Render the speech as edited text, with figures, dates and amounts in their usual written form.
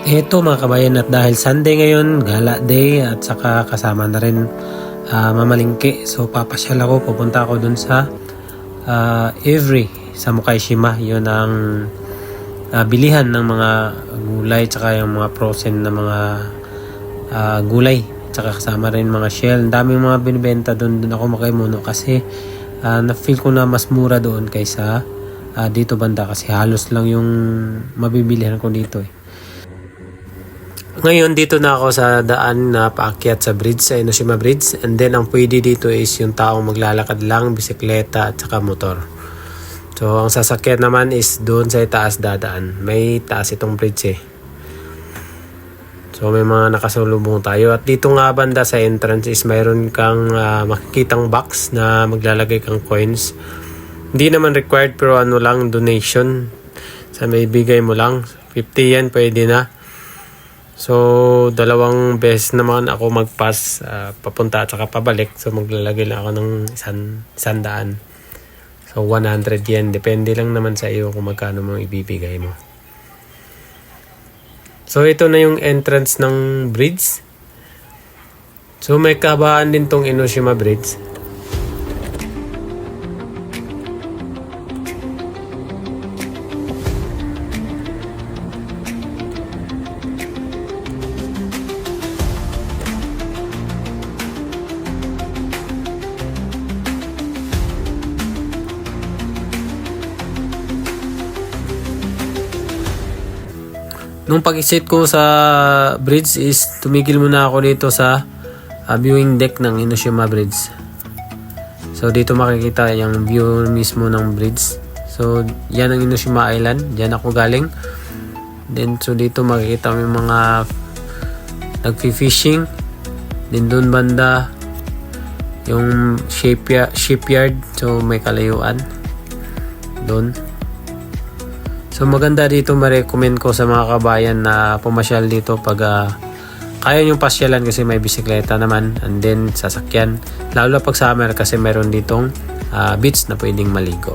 Eto mga kabayan, at dahil Sunday ngayon, gala day, at saka kasama na rin mamalingki. So papasyal ako, pupunta ako dun sa Every sa Mukaishima. Yun ang bilihan ng mga gulay, tsaka yung mga frozen na mga gulay. Tsaka kasama rin mga shell. Ang daming mga binibenta doon ako makaimuno kasi na-feel ko na mas mura doon kaysa dito banda kasi halos lang yung mabibilihan ko dito eh. Ngayon dito na ako sa daan na paakyat sa bridge, sa Enoshima Bridge, and then ang pwede dito is yung taong maglalakad lang, bisikleta at saka motor. So ang sasakyan naman is doon sa itaas dadaan, may taas itong bridge eh. So may mga nakasalubong tayo, at dito nga banda sa entrance is mayroon kang makikitang box na maglalagay kang coins. Hindi naman required pero ano lang, donation, sa may bigay mo lang 50 yan pwede na. So, 2 beses naman ako mag-pass papunta at saka pabalik. So, maglalagay lang ako ng 100. So, 100 yen. Depende lang naman sa iyo kung magkano mo ibibigay mo. So, ito na yung entrance ng bridge. So, may kabaan din tong Enoshima Bridge. Nung pag-exit ko sa bridge is tumigil muna ako dito sa viewing deck ng Enoshima Bridge. So dito makikita yung view mismo ng bridge. So yan ang Enoshima Island, diyan ako galing. Then so dito makikita mo yung mga nagfi-fishing. Then doon banda yung shipyard, so may kalayuan doon. So maganda dito, ma-recommend ko sa mga kabayan na pumasyal dito pag kaya nyo pasyalan kasi may bisikleta naman and then sasakyan. Lalo na pag summer kasi meron ditong beach na pwedeng maligo.